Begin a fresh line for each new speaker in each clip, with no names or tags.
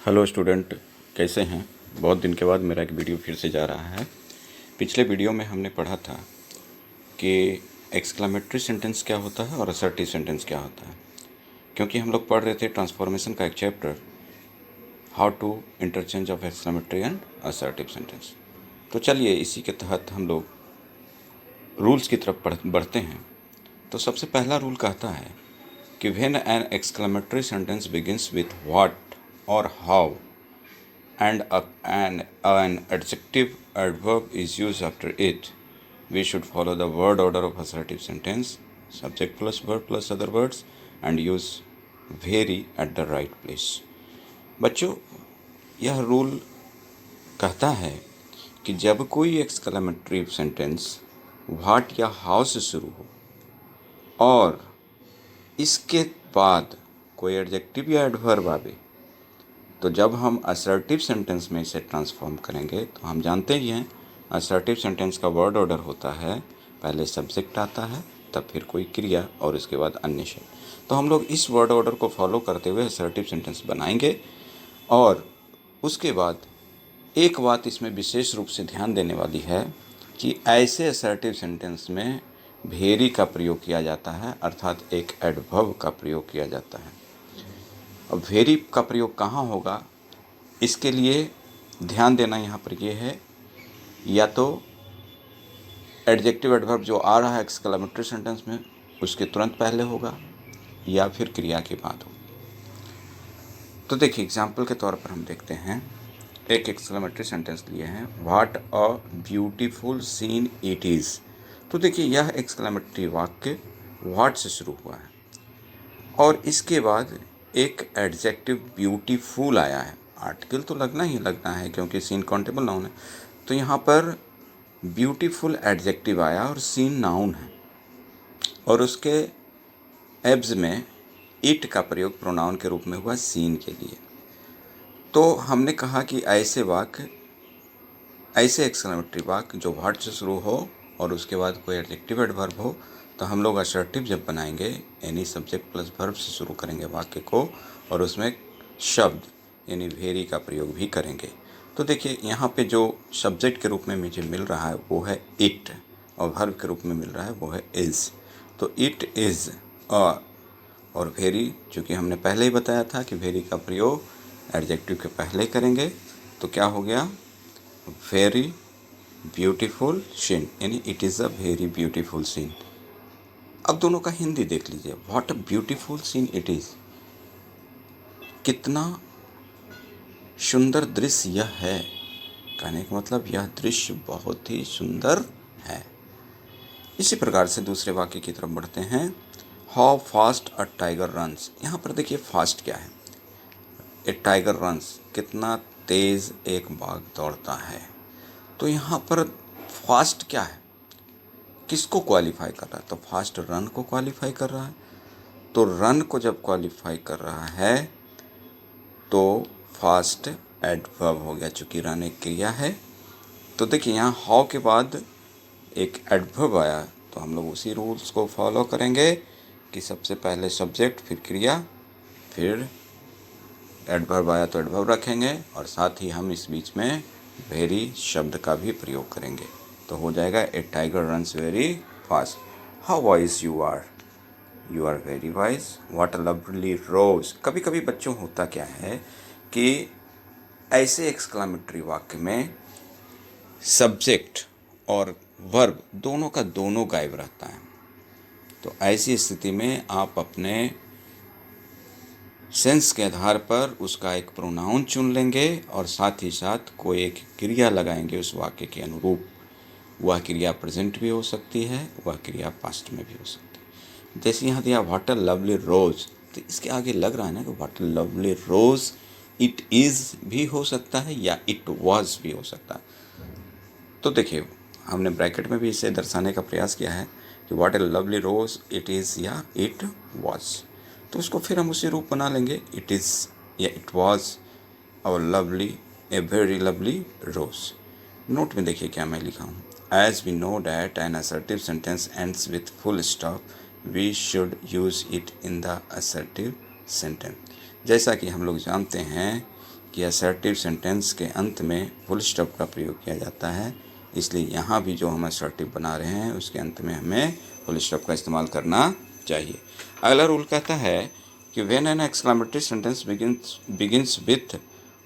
Hello student, कैसे हैं। बहुत दिन के बाद मेरा एक वीडियो फिर से जा रहा है। पिछले वीडियो में हमने पढ़ा था कि एक्सक्लेमेटरी सेंटेंस क्या होता है और असर्टिव सेंटेंस क्या होता है, क्योंकि हम लोग पढ़ रहे थे ट्रांसफॉर्मेशन का एक chapter, how to interchange of exclamatory and assertive sentence. तो चलिए इसी के तहत हम लोग रूल्स की तरफ बढ़ते हैं। तो सबसे पहला रूल कहता है कि when an exclamatory sentence begins with what or how and an adjective adverb is used after it, we should follow the word order of assertive sentence, subject plus verb plus other words, and use very at the right place. बच्चों, यह rule कहता है कि जब कोई exclamatory sentence what या how से शुरू हो और इसके बाद कोई एडजेक्टिव या एडवर्ब आवे, तो जब हम असर्टिव सेंटेंस में इसे ट्रांसफॉर्म करेंगे तो हम जानते ही हैं असर्टिव सेंटेंस का वर्ड ऑर्डर होता है, पहले सब्जेक्ट आता है, तब फिर कोई क्रिया और उसके बाद अन्य शब्द। तो हम लोग इस वर्ड ऑर्डर को फॉलो करते हुए असर्टिव सेंटेंस बनाएंगे। और उसके बाद एक बात इसमें विशेष रूप से ध्यान देने वाली है कि ऐसे असर्टिव सेंटेंस में भेरी का प्रयोग किया जाता है, अर्थात एक एडवर्ब का प्रयोग किया जाता है। अब वेरी का प्रयोग कहाँ होगा, इसके लिए ध्यान देना यहाँ पर ये है, या तो एडजेक्टिव एडवर्ब जो आ रहा है एक्सक्लेमेटरी सेंटेंस में उसके तुरंत पहले होगा या फिर क्रिया के बाद होगा। तो देखिए एग्जाम्पल के तौर पर हम देखते हैं, एक एक्सक्लेमेटरी सेंटेंस लिए हैं, what a beautiful scene it is. तो देखिए यह एक्सक्लेमेटरी वाक्य व्हाट से शुरू हुआ है और इसके बाद एक एडजेक्टिव ब्यूटीफुल आया है। आर्टिकल तो लगना ही लगना है क्योंकि सीन काउंटेबल नाउन है, तो यहाँ पर ब्यूटीफुल एडजेक्टिव आया और सीन नाउन है और उसके एब्स में इट का प्रयोग प्रोनाउन के रूप में हुआ सीन के लिए। तो हमने कहा कि ऐसे वाक्य, ऐसे एक्सक्लेमेटरी वाक्य जो व्हाट से शुरू हो और उसके बाद कोई एडजेक्टिव एडवर्ब हो, तो हम लोग असर्टिव जब बनाएंगे यानी सब्जेक्ट प्लस वर्ब से शुरू करेंगे वाक्य को और उसमें शब्द यानी वेरी का प्रयोग भी करेंगे। तो देखिए यहाँ पे जो सब्जेक्ट के रूप में मुझे मिल रहा है वो है इट और वर्ब के रूप में मिल रहा है वो है इज़। तो इट इज़ और वेरी, चूँकि हमने पहले ही बताया था कि वेरी का प्रयोग एडजेक्टिव के पहले करेंगे, तो क्या हो गया, वेरी ब्यूटीफुल सीन, यानी it is a very beautiful scene. अब दोनों का हिंदी देख लीजिए, what a beautiful scene it is, कितना सुंदर दृश्य यह है। कहने का मतलब यह दृश्य बहुत ही सुंदर है। इसी प्रकार से दूसरे वाक्य की तरफ बढ़ते हैं, how fast a tiger runs. यहाँ पर देखिए फास्ट क्या है, ए टाइगर रन्स, कितना तेज़ एक बाघ दौड़ता है। तो यहाँ पर फास्ट क्या है, किसको क्वालिफाई कर रहा है, तो फास्ट रन को क्वालिफाई कर रहा है। तो रन को जब क्वालिफाई कर रहा है तो फास्ट एडवर्ब हो गया, चूँकि रन एक क्रिया है। तो देखिए यहाँ हाउ के बाद एक एडवर्ब आया, तो हम लोग उसी रूल्स को फॉलो करेंगे कि सबसे पहले सब्जेक्ट फिर क्रिया फिर एडवर्ब आया तो एडवर्ब रखेंगे और साथ ही हम इस बीच में वेरी शब्द का भी प्रयोग करेंगे। तो हो जाएगा a tiger runs very fast. How wise you are, you are very wise. What a lovely rose. कभी कभी बच्चों होता क्या है कि ऐसे एक्सक्लेमेटरी वाक्य में सब्जेक्ट और वर्ब दोनों का दोनों गायब रहता है। तो ऐसी स्थिति में आप अपने सेंस के आधार पर उसका एक प्रोनाउन चुन लेंगे और साथ ही साथ कोई एक क्रिया लगाएंगे उस वाक्य के अनुरूप। वह क्रिया प्रेजेंट भी हो सकती है, वह क्रिया पास्ट में भी हो सकती है। जैसे यहाँ दिया व्हाट अ लवली रोज, तो इसके आगे लग रहा है ना कि what a lovely rose it is भी हो सकता है या इट वाज भी हो सकता है। तो देखिए हमने ब्रैकेट में भी इसे दर्शाने का प्रयास किया है कि what a lovely rose it is या इट वाज। तो उसको फिर हम उसी रूप बना लेंगे, इट इज़ या इट वाज और lovely a very lovely rose. Note में देखिए क्या मैं लिखा हूँ, as we know that an assertive sentence ends with full stop we should use it in the assertive sentence. जैसा कि हम लोग जानते हैं कि असर्टिव सेंटेंस के अंत में फुल स्टॉप का प्रयोग किया जाता है, इसलिए यहाँ भी जो हम असर्टिव बना रहे हैं उसके अंत में हमें फुल स्टॉप का इस्तेमाल करना चाहिए। अगला रूल कहता है कि when an exclamatory sentence begins with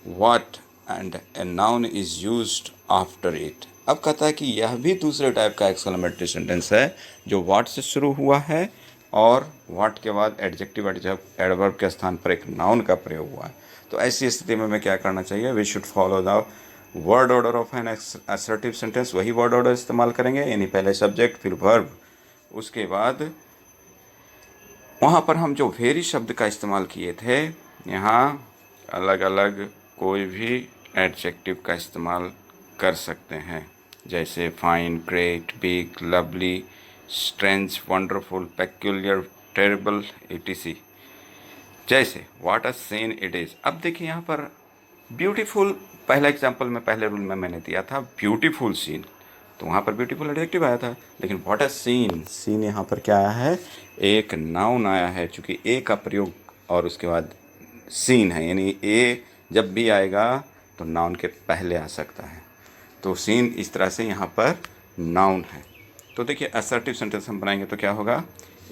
what and a noun is used after it. अब कहता है कि यह भी दूसरे टाइप का एक्सक्लेमेटरी सेंटेंस है जो व्हाट से शुरू हुआ है और व्हाट के बाद एडजेक्टिव एडवर्ब के स्थान पर एक नाउन का प्रयोग हुआ है। तो ऐसी स्थिति में हमें क्या करना चाहिए? We should follow the word order of an assertive sentence. वही वर्ड ऑर्डर इस्तेमाल करेंगे, यानी पहले सब्जेक्ट फिर वर्ब, उसके बाद वहाँ पर हम जो वेरी शब्द का इस्तेमाल किए थे, यहाँ अलग अलग कोई भी एडजेक्टिव का इस्तेमाल कर सकते हैं, जैसे fine, great, big, lovely, strange, wonderful, peculiar, terrible, etc। जैसे what a scene it is. अब देखिए यहाँ पर ब्यूटीफुल, पहला एग्जाम्पल में पहले रूल में मैंने दिया था ब्यूटीफुल सीन, तो वहाँ पर ब्यूटीफुल एडजेक्टिव आया था। लेकिन व्हाट अ सीन, सीन यहाँ पर क्या आया है? एक नाउन आया है, चूँकि ए का प्रयोग और उसके बाद सीन है, यानी ए जब भी आएगा तो नाउन के पहले आ सकता है। तो सीन इस तरह से यहाँ पर नाउन है। तो देखिए असर्टिव सेंटेंस हम बनाएंगे तो क्या होगा?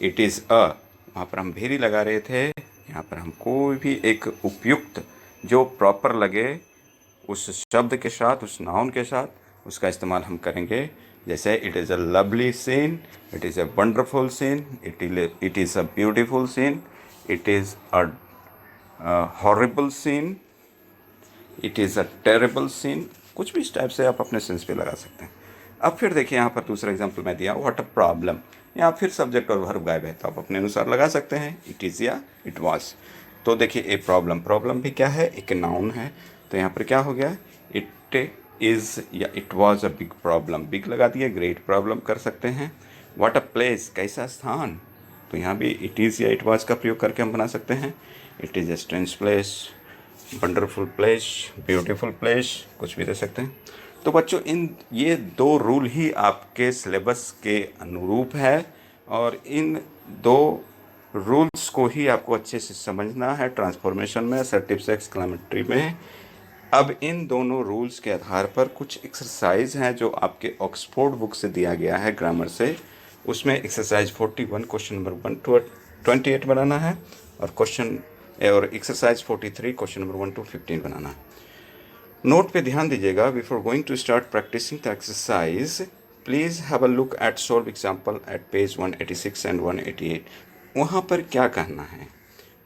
इट इज़ अ, वहाँ पर हम भेरी लगा रहे थे, यहाँ पर हम कोई भी एक उपयुक्त जो प्रॉपर लगे उस शब्द के साथ, उस नाउन के साथ, उसका इस्तेमाल हम करेंगे। जैसे it is a lovely scene, it is a wonderful scene, it is a beautiful scene, it is a horrible scene, it is a terrible scene. कुछ भी इस टाइप से आप अपने सेंस पे लगा सकते हैं। अब फिर देखिए यहाँ पर दूसरा एग्जांपल मैं दिया, व्हाट अ प्रॉब्लम। यहाँ फिर सब्जेक्ट और वर्ब गायब है, तो आप अपने अनुसार लगा सकते हैं, इट इज़ या इट वाज। तो देखिए ए प्रॉब्लम, प्रॉब्लम भी क्या है? एक नाउन है, तो यहाँ पर क्या हो गया? इट इज़ या it was a big problem, big लगा दिए, ग्रेट प्रॉब्लम कर सकते हैं। व्हाट अ प्लेस, कैसा स्थान, तो यहाँ भी इट इज़ या इट वाज का प्रयोग करके हम बना सकते हैं। It is a strange place, wonderful place, beautiful place, कुछ भी दे सकते हैं। तो बच्चों इन ये दो रूल ही आपके सिलेबस के अनुरूप है, और इन दो रूल्स को ही आपको अच्छे से समझना है ट्रांसफॉर्मेशन में, असर्टिव से एक्सक्लेमेटरी में। अब इन दोनों रूल्स के आधार पर कुछ एक्सरसाइज हैं जो आपके ऑक्सफोर्ड बुक से दिया गया है ग्रामर से। उसमें एक्सरसाइज 41 क्वेश्चन नंबर 1 to 28 बनाना है, और एक्सरसाइज 43 क्वेश्चन नंबर 1 to 15 बनाना है। नोट पे ध्यान दीजिएगा। Before going to start practicing the exercise, please have a look at solve example at page 186 and 188। वहाँ पर क्या कहना है?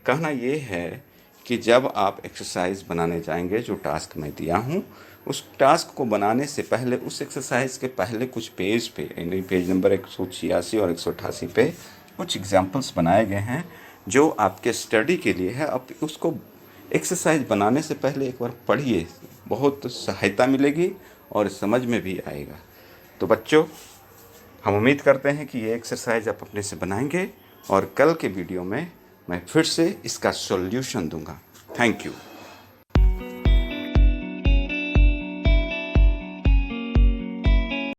कहना ये है कि जब आप एक्सरसाइज बनाने जाएंगे, जो टास्क मैं दिया हूँ, उस टास्क को बनाने से पहले उस एक्सरसाइज के पहले कुछ पेज पे, यानी पेज नंबर 186 और 188 पे कुछ एग्जाम्पल्स बनाए गए हैं जो आपके स्टडी के लिए है। आप उसको एक्सरसाइज बनाने से पहले एक बार पढ़िए, बहुत सहायता मिलेगी और समझ में भी आएगा। तो बच्चों, हम उम्मीद करते हैं कि ये एक्सरसाइज आप अपने से बनाएंगे, और कल के वीडियो में मैं फिर से इसका सॉल्यूशन दूंगा। Thank you.